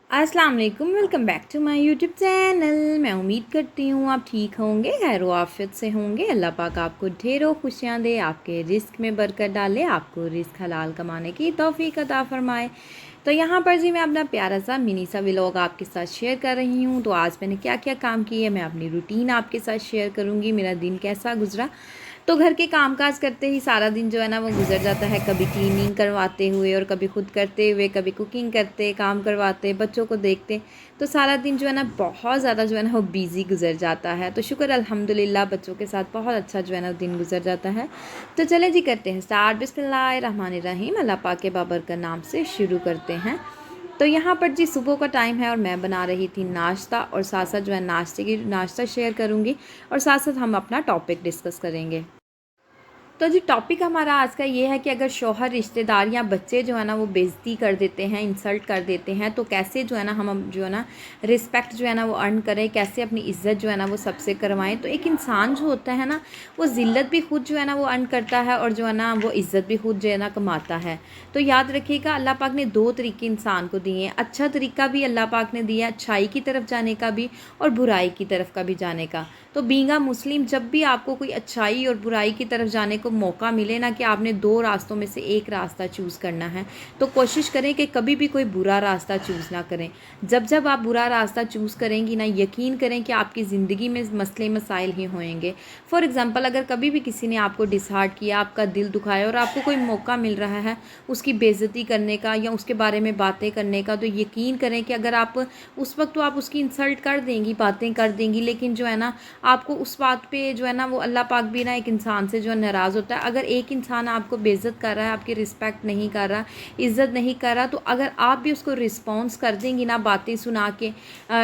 अस्सलाम वालेकुम, welcome back to my YouTube channel. मैं उम्मीद करती हूँ आप ठीक होंगे, खैर आफियत से होंगे। अल्लाह पाक आपको ढेरों खुशियाँ दे, आपके रिस्क में बरकत डाले, आपको रिस्क हलाल कमाने की तौफीक अता फरमाए। तो यहाँ पर जी मैं अपना प्यारा सा मिनी सा व्लॉग आपके साथ शेयर कर रही हूँ। तो आज मैंने क्या क्या काम किए, मैं अपनी रूटीन आपके साथ शेयर करूँगी, मेरा दिन कैसा गुजरा। तो घर के कामकाज करते ही सारा दिन जो है ना वो गुजर जाता है, कभी क्लीनिंग करवाते हुए और कभी खुद करते हुए, कभी कुकिंग करते, काम करवाते, बच्चों को देखते। तो सारा दिन जो है ना बहुत ज़्यादा जो है ना वो बिज़ी गुजर जाता है। तो शुक्र अल्हम्दुलिल्लाह बच्चों के साथ बहुत अच्छा जो है ना दिन गुजर जाता है। तो चले जी करते हैं स्टार्ट। बिस्मिल्लाहिर्रहमानिर्रहीम, अल्लाह पाक के बाबर का नाम से शुरू करते हैं। तो यहाँ पर जी सुबह का टाइम है और मैं बना रही थी नाश्ता, और साथ साथ जो है नाश्ता शेयर करूँगी और साथ साथ हम अपना टॉपिक डिस्कस करेंगे। तो जी टॉपिक हमारा आज का ये है कि अगर शौहर, रिश्तेदार या बच्चे जो है ना वो बेइज्जती कर देते हैं, इंसल्ट कर देते हैं, तो कैसे जो है ना हम जो है ना रिस्पेक्ट जो है ना वो अर्न करें, कैसे अपनी इज़्ज़त जो है ना वो सबसे करवाएं। तो एक इंसान जो होता है ना वो ज़िल्लत भी खुद जो है ना वो अर्न करता है और जो है ना वो इज़्ज़त भी खुद जो है ना कमाता है। तो याद रखिएगा, अल्लाह पाक ने दो तरीके इंसान को दिए हैं। अच्छा तरीका भी अल्लाह पाक ने दिया, अच्छाई की तरफ जाने का भी और बुराई की तरफ का भी जाने का। तो बीइंग अ मुस्लिम, जब भी आपको कोई अच्छाई और बुराई की तरफ जाने को मौका मिले ना, कि आपने दो रास्तों में से एक रास्ता चूज़ करना है, तो कोशिश करें कि कभी भी कोई बुरा रास्ता चूज़ ना करें। जब जब आप बुरा रास्ता चूज़ करेंगी ना, यकीन करें कि आपकी ज़िंदगी में मसले मसाइल ही होएंगे। फॉर एग्ज़ाम्पल, अगर कभी भी किसी ने आपको डिसहार्ट किया, आपका दिल दुखाया और आपको कोई मौका मिल रहा है उसकी बेइज्जती करने का या उसके बारे में बातें करने का, तो यकीन करें कि अगर आप उस वक्त तो आप उसकी इंसल्ट कर देंगी, बातें कर देंगी, लेकिन जो है ना आपको उस बात पे जो है ना वो अल्लाह पाक भी ना एक इंसान से जो है नाराज़ होता है। अगर एक इंसान आपको बेइज्जत कर रहा है, आपकी रिस्पेक्ट नहीं कर रहा, इज़्ज़त नहीं कर रहा, तो अगर आप भी उसको रिस्पॉन्स कर देंगी ना, बातें सुना के,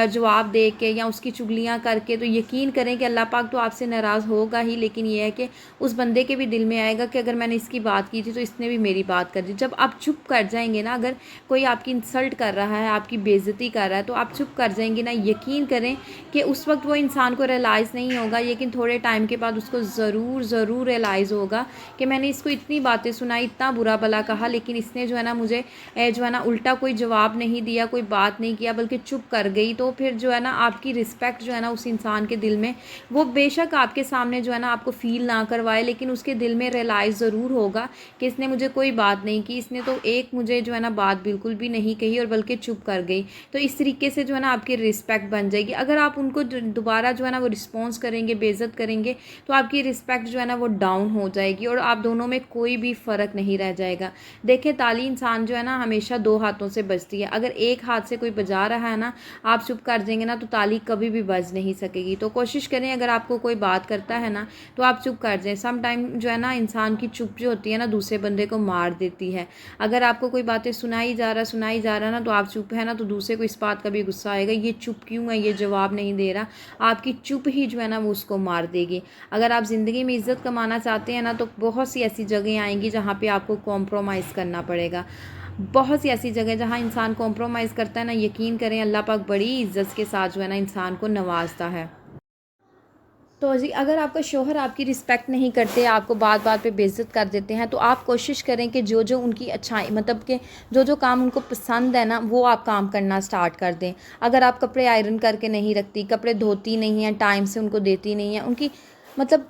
जवाब दे के या उसकी चुगलियाँ करके, तो यकीन करें कि अल्लाह पाक तो आपसे नाराज़ होगा ही, लेकिन ये है कि उस बंदे के भी दिल में आएगा कि अगर मैंने इसकी बात की थी तो इसने भी मेरी बात कर दी। जब आप चुप कर जाएंगे ना, अगर कोई आपकी इंसल्ट कर रहा है, आपकी बेइज्जती कर रहा है, तो आप चुप कर जाएंगे ना, यकीन करें कि उस वक्त वो इंसान को रियलाइज़ नहीं होगा, लेकिन थोड़े टाइम के बाद उसको ज़रूर ज़रूर रियलाइज़ होगा कि मैंने इसको इतनी बातें सुनाई, इतना बुरा भला कहा, लेकिन इसने जो है ना मुझे जो है ना उल्टा कोई जवाब नहीं दिया, कोई बात नहीं किया, बल्कि चुप कर गई। तो फिर जो है ना आपकी रिस्पेक्ट जो है ना उस इंसान के दिल में, वो बेशक आपके सामने जो है ना आपको फ़ील ना करवाए, लेकिन उसके दिल में रियलाइज़ ज़रूर होगा कि इसने मुझे कोई बात नहीं की, इसने तो एक मुझे जो है ना बात बिल्कुल भी नहीं कही और बल्कि चुप कर गई। तो इस तरीके से जो है ना आपकी रिस्पेक्ट बन जाएगी। अगर आप उनको दोबारा जो है ना वो रिस्पॉन्स करेंगे, बेइज्जत करेंगे, तो आपकी रिस्पेक्ट जो है ना वो डाउन हो जाएगी और आप दोनों में कोई भी फ़र्क नहीं रह जाएगा। देखिए, ताली इंसान जो है ना हमेशा दो हाथों से बजती है। अगर एक हाथ से कोई बजा रहा है ना, आप चुप कर देंगे ना, तो ताली कभी भी बज नहीं सकेगी। तो कोशिश करें, अगर आपको कोई बात करता है ना तो आप चुप कर जाएं। सम टाइम जो है ना इंसान की चुप जो होती है ना दूसरे बंदे को मार देती है। अगर आपको कोई बातें सुनाई जा रहा ना, तो आप चुप है ना, तो दूसरे को इस बात का भी गुस्सा आएगा, ये चुप क्यों है, ये जवाब नहीं दे रहा। आपकी चुप ही जो है ना वो उसको मार देगी। अगर आप ज़िंदगी में इज़्ज़त कमाना चाहते हैं ना, तो बहुत सी ऐसी जगह आएंगी जहाँ पे आपको कॉम्प्रोमाइज़ करना पड़ेगा। बहुत सी ऐसी जगह जहाँ इंसान कॉम्प्रोमाइज़ करता है ना, यकीन करें अल्लाह पाक बड़ी इज़्ज़त के साथ जो है ना इंसान को नवाजता है। तो जी अगर आपका शौहर आपकी रिस्पेक्ट नहीं करते, आपको बात बात पे बेइज्जत कर देते हैं, तो आप कोशिश करें कि जो जो उनकी अच्छाई, मतलब कि जो जो काम उनको पसंद है ना, वो आप काम करना स्टार्ट कर दें। अगर आप कपड़े आयरन करके नहीं रखती, कपड़े धोती नहीं हैं, टाइम से उनको देती नहीं हैं, उनकी मतलब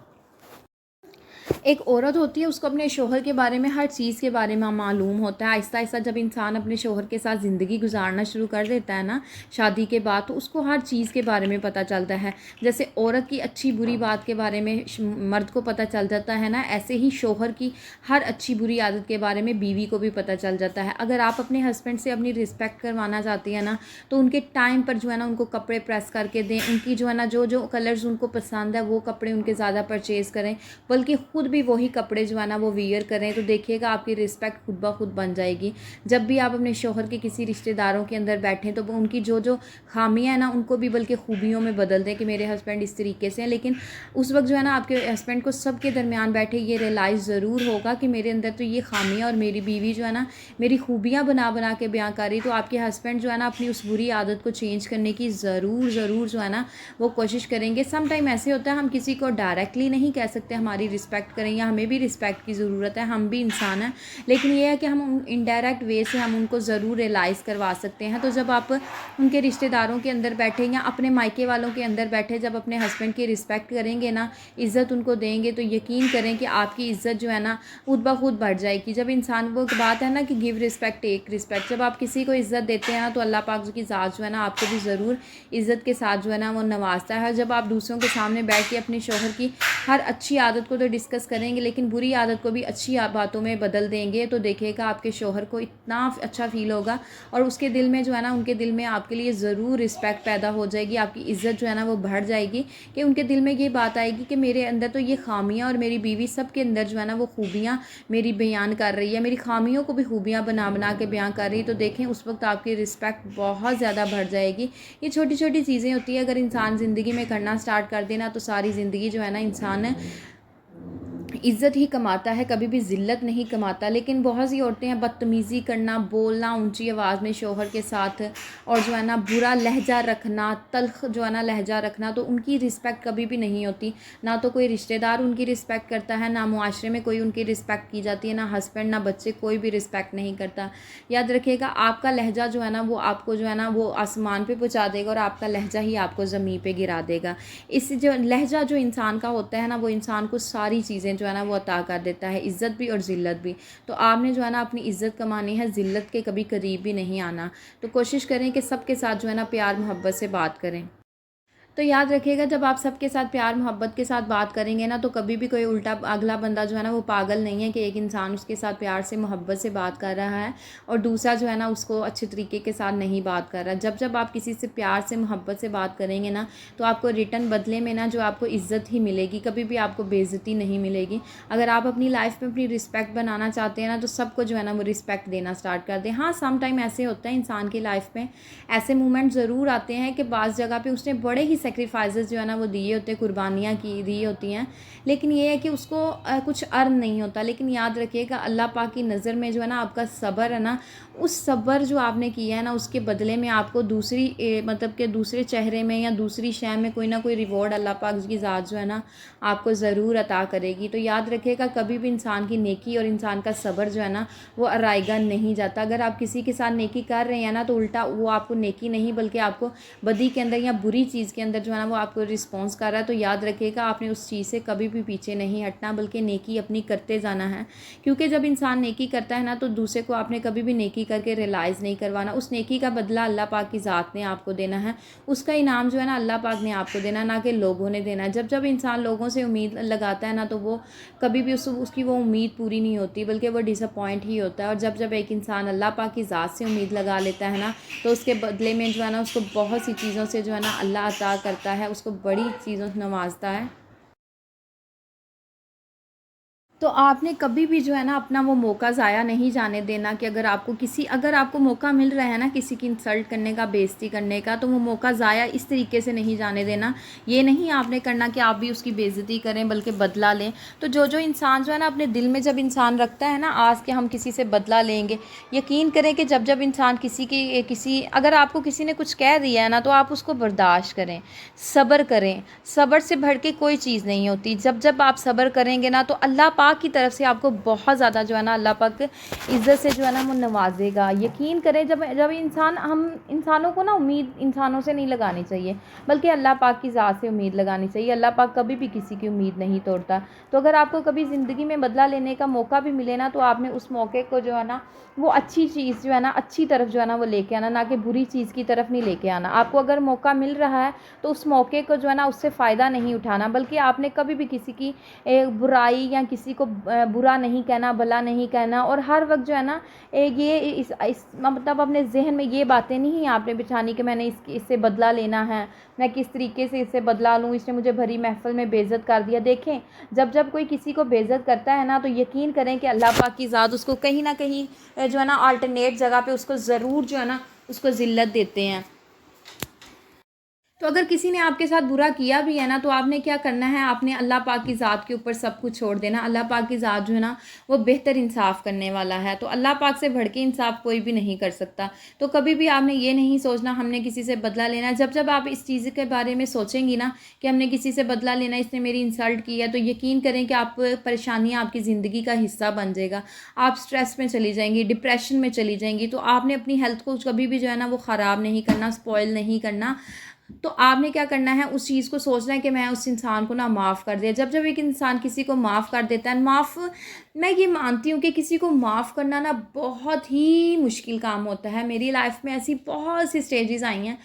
एक औरत होती है, उसको अपने शौहर के बारे में, हर चीज़ के बारे में मालूम होता है। आहिस्ता आहिस्ता जब इंसान अपने शौहर के साथ ज़िंदगी गुजारना शुरू कर देता है ना शादी के बाद, तो उसको हर चीज़ के बारे में पता चलता है। जैसे औरत की अच्छी बुरी बात के बारे में मर्द को पता चल जाता है ना, ऐसे ही शौहर की हर अच्छी बुरी आदत के बारे में बीवी को भी पता चल जाता है। अगर आप अपने हस्बैंड से अपनी रिस्पेक्ट करवाना चाहती हैं ना, तो उनके टाइम पर जो है ना उनको कपड़े प्रेस करके दें, उनकी जो है ना जो जो कलर्स उनको पसंद है वो कपड़े उनके ज़्यादा परचेज़ करें, बल्कि खुद भी वही कपड़े जो है ना वो वियर करें। तो देखिएगा आपकी रिस्पेक्ट खुद ब खुद बन जाएगी। जब भी आप अपने शौहर के किसी रिश्तेदारों के अंदर बैठें, तो वो उनकी जो जो खामियां हैं ना उनको भी बल्कि खूबियों में बदल दें कि मेरे हस्बैंड इस तरीके से हैं। लेकिन उस वक्त जो है ना आपके हस्बैंड को सबके दरमियान बैठे ये रियलाइज़ ज़रूर होगा कि मेरे अंदर तो ये खामियाँ और मेरी बीवी जो है ना मेरी खूबियाँ बना बना के बयां कर रही। तो आपके हस्बैंड जो है ना अपनी उस बुरी आदत को चेंज करने की ज़रूर ज़रूर जो है ना वो कोशिश करेंगे। सम टाइम ऐसे होता है हम किसी को डायरेक्टली नहीं कह सकते हमारी रिस्पेक्ट रिस्पेक्ट करें या हमें भी रिस्पेक्ट की ज़रूरत है, हम भी इंसान हैं, लेकिन ये है कि हम इनडायरेक्ट वे से हम उनको ज़रूर रियलाइज़ करवा सकते हैं। तो जब आप उनके रिश्तेदारों के अंदर बैठे या अपने मायके वालों के अंदर बैठे जब अपने हस्बैंड की रिस्पेक्ट करेंगे ना, इज़्ज़त उनको देंगे, तो यकीन करें कि आपकी इज़्ज़त जो है ना खुद ब खुद बढ़ जाएगी। जब इंसान, वो बात है ना कि गिव रिस्पेक्ट टेक रिस्पेक्ट, जब आप किसी को इज़्ज़त देते हैं ना तो अल्लाह पाक की ज़ात जो है ना आपको भी ज़रूर इज़्ज़त के साथ जो है ना वो नवाजता है। जब आप दूसरों के सामने बैठ के अपने शौहर की हर अच्छी आदत को तो डिस्कस करेंगे, लेकिन बुरी आदत को भी अच्छी बातों में बदल देंगे, तो देखिएगा आपके शौहर को इतना अच्छा फ़ील होगा और उसके दिल में जो है ना, उनके दिल में आपके लिए ज़रूर रिस्पेक्ट पैदा हो जाएगी, आपकी इज़्ज़त जो है ना वो बढ़ जाएगी, कि उनके दिल में ये बात आएगी कि मेरे अंदर तो ये खामियां और मेरी बीवी सब के अंदर जो है ना वो खूबियाँ मेरी बयान कर रही है, मेरी खामियों को भी खूबियाँ बना बना के बयान कर रही है। तो देखें उस वक्त आपकी रिस्पेक्ट बहुत ज़्यादा बढ़ जाएगी। ये छोटी छोटी चीज़ें होती है, अगर इंसान ज़िंदगी में करना स्टार्ट कर देना तो सारी ज़िंदगी जो है ना इंसान इज़्ज़त ही कमाता है, कभी भी ज़िल्लत नहीं कमाता। लेकिन बहुत सी औरतें हैं, बदतमीज़ी करना, बोलना ऊंची आवाज़ में शौहर के साथ, और जो है ना बुरा लहजा रखना, तल्ख़ जो है ना लहजा रखना, तो उनकी रिस्पेक्ट कभी भी नहीं होती। ना तो कोई रिश्तेदार उनकी रिस्पेक्ट करता है, ना मुआशरे में कोई उनकी रिस्पेक्ट की जाती है, ना हस्बैंड, ना बच्चे, कोई भी रिस्पेक्ट नहीं करता। याद रखिएगा, आपका लहजा जो है ना वो आपको जो है ना वो आसमान पे पहुँचा देगा और आपका लहजा ही आपको ज़मीन पे गिरा देगा। इस जो लहजा जो इंसान का होता है ना, वो इंसान को सारी चीज़ें जो है ना वो अता कर देता है, इज़्ज़त भी और ज़िल्लत भी। तो आपने जो है ना अपनी इज़्ज़त कमानी है, ज़िल्लत के कभी करीब भी नहीं आना। तो कोशिश करें कि सबके साथ जो है ना प्यार मोहब्बत से बात करें। तो याद रखिएगा, जब आप सबके साथ प्यार मोहब्बत के साथ बात करेंगे ना, तो कभी भी कोई उल्टा अगला बंदा जो है ना वो पागल नहीं है कि एक इंसान उसके साथ प्यार से मोहब्बत से बात कर रहा है और दूसरा जो है ना उसको अच्छे तरीके के साथ नहीं बात कर रहा। जब जब आप किसी से प्यार से मोहब्बत से बात करेंगे ना, तो आपको रिटर्न बदले में ना जो आपको इज़्ज़त ही मिलेगी, कभी भी आपको बेइज्जती नहीं मिलेगी। अगर आप अपनी लाइफ में अपनी रिस्पेक्ट बनाना चाहते हैं ना, तो सबको जो है ना वो रिस्पेक्ट देना स्टार्ट कर दें। हाँ, सम टाइम ऐसे होता है इंसान की लाइफ में, ऐसे मोमेंट ज़रूर आते हैं कि बाज़ जगह पे उसने बड़े ही सेक्रीफाइसेस जो है ना वो दिए होते हैं, कुर्बानियाँ की दी होती हैं, लेकिन ये है कि उसको कुछ अर्न नहीं होता। लेकिन याद रखिएगा, अल्लाह पाक की नज़र में जो है ना आपका सब्र है ना, उस सब्र जो आपने किया है ना, उसके बदले में आपको दूसरी मतलब कि दूसरे चेहरे में या दूसरी शय में कोई ना कोई रिवॉर्ड अल्लाह पाक की ज़ात जो है ना आपको ज़रूर अता करेगी। तो याद रखिएगा, कभी भी इंसान की नेकी और इंसान का सब्र जो है ना वो आराएगा नहीं जाता। अगर आप किसी के साथ नेकी कर रहे हैं ना, तो उल्टा वो आपको नेकी नहीं बल्कि आपको बदी के अंदर या बुरी चीज़ के अंदर जो है ना वो आपको रिस्पॉन्स कर रहा है। तो याद रखिएगा, आपने उस चीज़ से कभी भी पीछे नहीं हटना, बल्कि नेकी अपनी करते जाना है। क्योंकि जब इंसान नेकी करता है ना, तो दूसरे को आपने कभी भी नेकी करके रियलाइज़ नहीं करवाना। उस नेकी का बदला अल्लाह पाक की ज़ात ने आपको देना है, उसका इनाम जो है ना अल्लाह पाक ने आपको देना, ना कि लोगों ने देना। जब जब इंसान लोगों से उम्मीद लगाता है ना, तो वो कभी भी उसकी वो उम्मीद पूरी नहीं होती, बल्कि वो डिसअपॉइंट ही होता है। और जब जब एक इंसान अल्लाह पाक की ज़ात से उम्मीद लगा लेता है ना, तो उसके बदले में जो है ना उसको बहुत सी चीज़ों से जो है ना अल्लाह अता करता है, उसको बड़ी चीज़ों से नवाजता है। तो आपने कभी भी जो है ना अपना वो मौका ज़ाया नहीं जाने देना, कि अगर आपको मौका मिल रहा है ना किसी की इंसल्ट करने का, बेइज्जती करने का, तो वो मौका ज़ाया इस तरीके से नहीं जाने देना। ये नहीं आपने करना कि आप भी उसकी बेइज्जती करें, बल्कि बदला लें। तो जो जो इंसान जो है ना अपने दिल में जब इंसान रखता है ना आज के हम किसी से बदला लेंगे, यकीन करें कि जब जब इंसान अगर आपको किसी ने कुछ कह दिया है ना, तो आप उसको बर्दाश्त करें, सब्र करें। सब्र से बढ़ के कोई चीज़ नहीं होती। जब जब आप सब्र करेंगे ना, तो अल्लाह पाक की तरफ से आपको बहुत ज़्यादा जो है ना अल्लाह पाक इज़्ज़त से जो है ना वो नवाजेगा। यकीन करें, जब जब हम इंसानों को ना उम्मीद इंसानों से नहीं लगानी चाहिए, बल्कि अल्लाह पाक की ज़ात से उम्मीद लगानी चाहिए। अल्लाह पाक कभी भी किसी की उम्मीद नहीं तोड़ता। तो अगर आपको कभी ज़िंदगी में बदला लेने का मौका भी मिले ना, तो आपने उस मौके को जो है ना वो अच्छी चीज़ जो है ना अच्छी तरफ जो है ना वो लेके आना, ना कि बुरी चीज़ की तरफ नहीं लेके आना। आपको अगर मौका मिल रहा है तो उस मौके को जो है ना उससे फ़ायदा नहीं उठाना, बल्कि आपने कभी भी किसी की बुराई या किसी को बुरा नहीं कहना, भला नहीं कहना। और हर वक्त जो है ना ये इस मतलब अपने जहन में ये बातें नहीं आपने बिछानी कि मैंने इससे बदला लेना है, मैं किस तरीके से इससे बदला लूँ, इसने मुझे भरी महफिल में बेइज्जत कर दिया। देखें, जब जब कोई किसी को बेइज्जत करता है ना, तो यकीन करें कि अल्लाह पाक की ज़ात उसको कहीं ना कहीं जो है ना अल्टरनेट जगह पे उसको ज़रूर जो है ना उसको ज़िल्लत देते हैं। तो अगर किसी ने आपके साथ बुरा किया भी है ना, तो आपने क्या करना है, आपने अल्लाह पाक की ज़ात के ऊपर सब कुछ छोड़ देना। अल्लाह पाक की ज़ात जो है ना, वो बेहतर इंसाफ़ करने वाला है। तो अल्लाह पाक से बढ़ के इंसाफ़ कोई भी नहीं कर सकता। तो कभी भी आपने ये नहीं सोचना हमने किसी से बदला लेना है। जब जब आप इस चीज़ के बारे में सोचेंगी ना कि हमने किसी से बदला लेना, इसने मेरी इंसल्ट की है, तो यकीन करें कि आप परेशानियाँ आपकी ज़िंदगी का हिस्सा बन जाएगा। आप स्ट्रेस में चली जाएंगी, डिप्रेशन में चली जाएंगी। तो आपने अपनी हेल्थ को कभी भी जो है ना वो ख़राब नहीं करना, स्पॉइल नहीं करना। तो आपने क्या करना है, उस चीज़ को सोचना है कि मैं उस इंसान को ना माफ़ कर दिया। जब जब एक इंसान किसी को माफ़ कर देता है, मैं ये मानती हूँ कि किसी को माफ़ करना ना बहुत ही मुश्किल काम होता है। मेरी लाइफ में ऐसी बहुत सी स्टेजेस आई हैं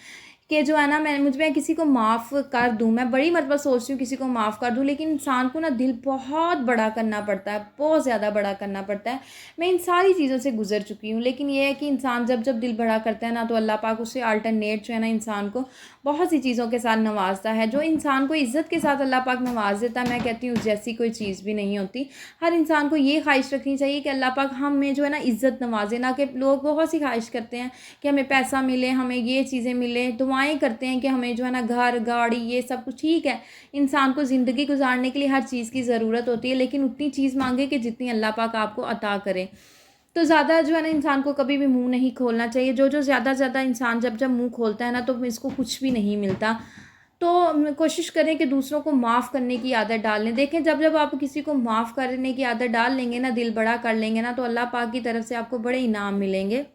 कि जो है ना, मैं किसी को माफ़ कर दूँ, मैं बड़ी मरतबा सोचती हूँ किसी को माफ़ कर दूँ, लेकिन इंसान को ना दिल बहुत बड़ा करना पड़ता है, बहुत ज़्यादा बड़ा करना पड़ता है। मैं इन सारी चीज़ों से गुजर चुकी हूँ, लेकिन ये है कि इंसान जब जब दिल बड़ा करता है ना, तो अल्लाह पाक उससे अल्टरनेट जो है ना इंसान को बहुत सी चीज़ों के साथ नवाजता है। जो इंसान को इज़्ज़त के साथ अल्लाह पाक नवाज देता है, मैं कहती हूँ जैसी कोई चीज़ भी नहीं होती। हर इंसान को ये ख्वाहिश रखनी चाहिए कि अल्लाह पाक हमें जो है ना इज़्ज़त नवाजे, ना कि लोग बहुत सी ख्वाहिश करते हैं कि हमें पैसा मिले, हमें ये चीज़ें मिले, दुआएँ करते हैं कि हमें जो है ना घर, गाड़ी, ये सब कुछ ठीक है। इंसान को ज़िंदगी गुजारने के लिए हर चीज़ की ज़रूरत होती है, लेकिन उतनी चीज़ मांगे कि जितनी अल्लाह पाक आपको अता करे। तो ज़्यादा जो है ना इंसान को कभी भी मुँह नहीं खोलना चाहिए। जो ज़्यादा से ज़्यादा इंसान जब जब मुँह खोलता है ना, तो इसको कुछ भी नहीं मिलता। तो कोशिश करें कि दूसरों को माफ़ करने की आदत डाल लें। देखें, जब जब आप किसी को माफ़ करने की आदत डाल लेंगे ना, दिल बड़ा कर लेंगे ना, तो अल्लाह पाक की तरफ से आपको बड़े इनाम मिलेंगे।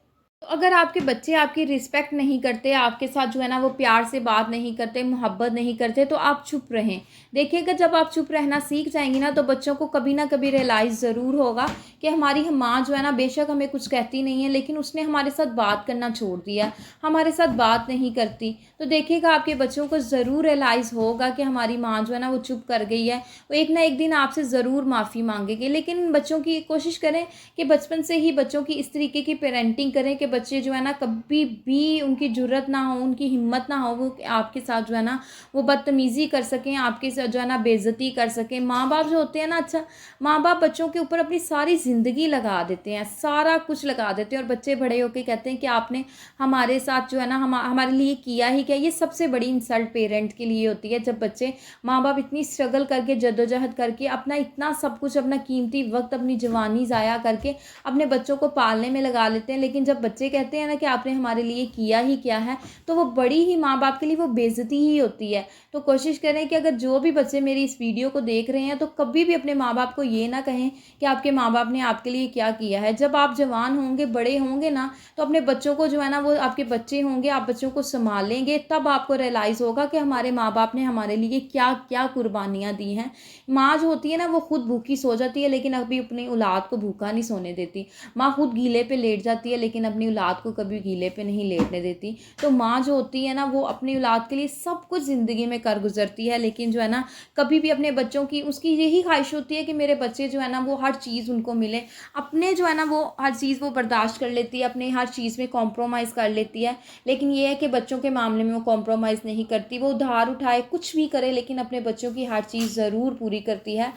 तो अगर आपके बच्चे आपकी रिस्पेक्ट नहीं करते, आपके साथ जो है ना वो प्यार से बात नहीं करते, मोहब्बत नहीं करते, तो आप चुप रहें। देखिएगा, जब आप चुप रहना सीख जाएंगी ना, तो बच्चों को कभी ना कभी रियलाइज़ ज़रूर होगा कि हमारी माँ जो है ना, बेशक हमें कुछ कहती नहीं है, लेकिन उसने हमारे साथ बात करना छोड़ दिया, हमारे साथ बात नहीं करती। तो देखिएगा, आपके बच्चों को ज़रूर रियलाइज़ होगा कि हमारी माँ जो है ना वो चुप कर गई है, वो एक ना एक दिन आपसे ज़रूर माफ़ी मांगेगी। लेकिन बच्चों की कोशिश करें कि बचपन से ही बच्चों की इस तरीके की पेरेंटिंग करें कि बच्चे जो है ना कभी भी उनकी जुर्रत ना हो, उनकी हिम्मत ना हो, वो आपके साथ जो है ना वो बदतमीज़ी कर सकें, आपके साथ जो है ना बेइज्जती कर सकें। माँ बाप जो होते हैं ना, अच्छा, माँ बाप बच्चों के ऊपर अपनी सारी ज़िंदगी लगा देते हैं, सारा कुछ लगा देते हैं, और बच्चे बड़े होकर कहते हैं कि आपने हमारे साथ जो है ना हमारे लिए किया ही क्या। ये सबसे बड़ी इंसल्ट पेरेंट के लिए होती है, जब बच्चे, माँ बाप इतनी स्ट्रगल करके, जद्दोजहद करके, अपना इतना सब कुछ, अपना कीमती वक्त, अपनी जवानी ज़ाया करके अपने बच्चों को पालने में लगा लेते हैं, लेकिन जब बच्चे कहते हैं ना कि आपने हमारे लिए किया ही क्या है, तो वो बड़ी ही माँ बाप के लिए वो बेइज्जती ही होती है। तो कोशिश करें कि अगर जो भी बच्चे मेरी इस वीडियो को देख रहे हैं, तो कभी भी अपने माँ बाप को ये ना कहें कि आपके माँ बाप ने आपके लिए क्या किया है। जब आप जवान होंगे, बड़े होंगे ना, तो अपने बच्चों को जो है ना, वो आपके बच्चे होंगे, आप बच्चों को संभालेंगे, तब आपको रियलाइज़ होगा कि हमारे माँ बाप ने हमारे लिए क्या क्या कुर्बानियाँ दी हैं। माँ जो होती है ना, वो खुद भूखी सो जाती है, लेकिन अभी अपनी औलाद को भूखा नहीं सोने देती। माँ खुद गीले पे लेट जाती है, लेकिन अपनी औलाद को कभी गीले पे नहीं लेटने देती। तो माँ जो होती है ना, वो अपनी औलाद के लिए सब कुछ ज़िंदगी में कर गुजरती है, लेकिन जो है ना कभी भी अपने बच्चों की, उसकी यही ख्वाहिश होती है कि मेरे बच्चे जो है ना वो हर चीज़ उनको मिले। अपने जो है ना वो हर चीज़ वो बर्दाश्त कर लेती है, अपने हर चीज़ में कॉम्प्रोमाइज़ कर लेती है, लेकिन ये है कि बच्चों के मामले में वो कॉम्प्रोमाइज़ नहीं करती। वो उधार उठाए, कुछ भी करे, लेकिन अपने बच्चों की हर चीज़ ज़रूर पूरी करती है।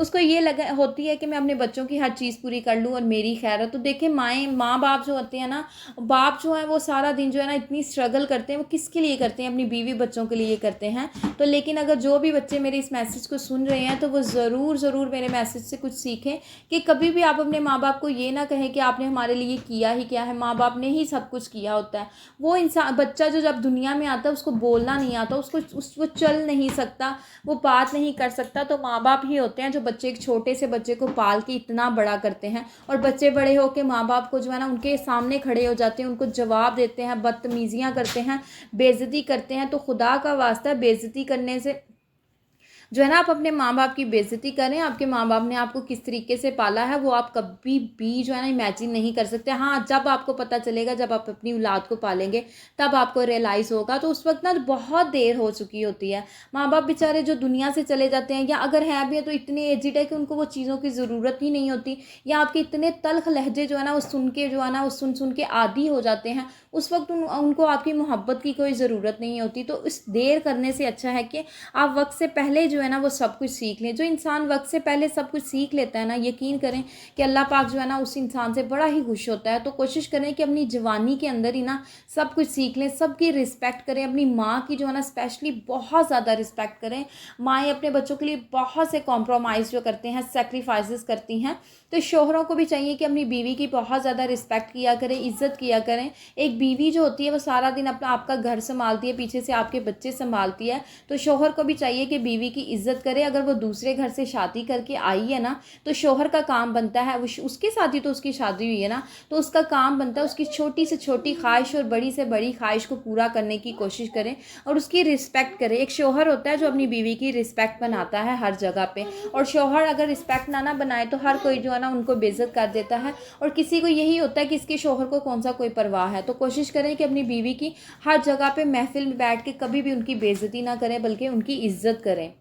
उसको ये लगा होती है कि मैं अपने बच्चों की हर चीज़ पूरी कर लूँ और मेरी खैर है। तो देखिए, माँ बाप जो होते हैं ना, बाप जो है वो सारा दिन जो है ना इतनी स्ट्रगल करते हैं, वो किसके लिए करते हैं, अपनी बीवी बच्चों के लिए करते हैं। तो लेकिन अगर जो भी बच्चे मेरे इस मैसेज को सुन रहे हैं, तो वो ज़रूर ज़रूर मेरे मैसेज से कुछ सीखें कि कभी भी आप अपने माँ बाप को ये ना कहें कि आपने हमारे लिए किया ही क्या है। माँ बाप ने ही सब कुछ किया होता है। वो इंसान, बच्चा जो जब दुनिया में आता है, उसको बोलना नहीं आता, वो चल नहीं सकता, वो बात नहीं कर सकता, तो माँ बाप ही होते हैं जो बच्चे, एक छोटे से बच्चे को पाल के इतना बड़ा करते हैं। और बच्चे बड़े होकर माँ बाप को जो है ना उनके सामने खड़े हो जाते हैं, उनको जवाब देते हैं, बदतमीजियाँ करते हैं, बेइज्जती करते हैं। तो खुदा का वास्ता, बेइज्जती करने से जो है ना, आप अपने माँ बाप की बेइज्जती करें। आपके माँ बाप ने आपको किस तरीके से पाला है, वो आप कभी भी जो है ना इमेजिन नहीं कर सकते। हाँ, जब आपको पता चलेगा, जब आप अपनी औलाद को पालेंगे, तब आपको रियलाइज़ होगा। तो उस वक्त ना बहुत देर हो चुकी होती है। माँ बाप बेचारे जो दुनिया से चले जाते हैं, या अगर हैं भी है तो इतने एजिड है कि उनको वो चीज़ों की ज़रूरत ही नहीं होती, या आपके इतने तल्ख लहजे जो है ना वो सुन के जो है ना वो सुन सुन के आदी हो जाते हैं, उस वक्त उनको आपकी मोहब्बत की कोई ज़रूरत नहीं होती। तो इस देर करने से अच्छा है कि आप वक्त से पहले जो है ना वो सब कुछ सीख लें। जो इंसान वक्त से पहले सब कुछ सीख लेता है ना, यकीन करें कि अल्लाह पाक जो है ना उस इंसान से बड़ा ही खुश होता है। तो कोशिश करें कि अपनी जवानी के अंदर ही ना सब कुछ सीख लें, सबकी रिस्पेक्ट करें, अपनी माँ की जो है ना स्पेशली बहुत ज़्यादा रिस्पेक्ट करें। माएँ अपने बच्चों के लिए बहुत से कॉम्प्रोमाइज़ जो करते हैं, सेक्रीफाइसेस करती हैं। तो शोहरों को भी चाहिए कि अपनी बीवी की बहुत ज़्यादा रिस्पेक्ट किया करें, इज़्ज़त किया करें। एक बीवी जो होती है वो सारा दिन अपना आपका घर संभालती है, पीछे से आपके बच्चे संभालती है। तो शोहर को भी चाहिए कि बीवी की इज़्ज़त करे। अगर वो दूसरे घर से शादी करके आई है ना, तो शोहर का काम बनता है, उसके साथ ही तो उसकी शादी हुई है ना, तो उसका काम बनता है उसकी छोटी से छोटी ख्वाहिश और बड़ी से बड़ी ख्वाहिश को पूरा करने की कोशिश करें और उसकी रिस्पेक्ट करें। एक शोहर होता है जो अपनी बीवी की रिस्पेक्ट बनाता है हर जगह पे, और शोहर अगर रिस्पेक्ट ना बनाए तो हर कोई जो है ना उनको बेइज्जत कर देता है, और किसी को यही होता है कि इसके शोहर को कौन सा कोई परवाह है। तो कोशिश करें कि अपनी बीवी की हर जगह पे महफिल में बैठ के कभी भी उनकी बेइज्जती ना करें, बल्कि उनकी इज्जत करें।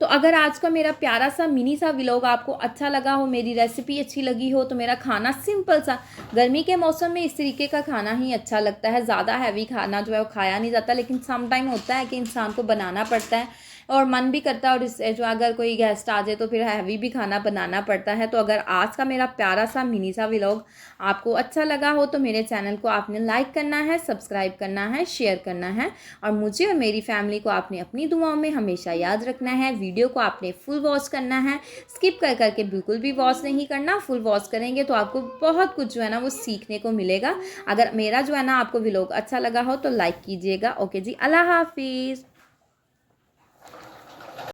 तो अगर आज का मेरा प्यारा सा मिनी सा व्लॉग आपको अच्छा लगा हो, मेरी रेसिपी अच्छी लगी हो, तो मेरा खाना सिंपल सा, गर्मी के मौसम में इस तरीके का खाना ही अच्छा लगता है। ज़्यादा हैवी खाना जो है वो खाया नहीं जाता, लेकिन सम टाइम होता है कि इंसान को बनाना पड़ता है और मन भी करता है, और इससे जो अगर कोई गेस्ट आ जाए तो फिर हैवी भी खाना बनाना पड़ता है। तो अगर आज का मेरा प्यारा सा मिनी सा व्लॉग आपको अच्छा लगा हो तो मेरे चैनल को आपने लाइक करना है, सब्सक्राइब करना है, शेयर करना है, और मुझे और मेरी फैमिली को आपने अपनी दुआओं में हमेशा याद रखना है। वीडियो को आपने फुल वॉच करना है, स्किप कर करके बिल्कुल भी वॉच नहीं करना। फुल वॉच करेंगे तो आपको बहुत कुछ जो है ना वो सीखने को मिलेगा। अगर मेरा जो है ना आपको व्लॉग अच्छा लगा हो तो लाइक कीजिएगा। ओके जी, अल्लाह हाफिज़।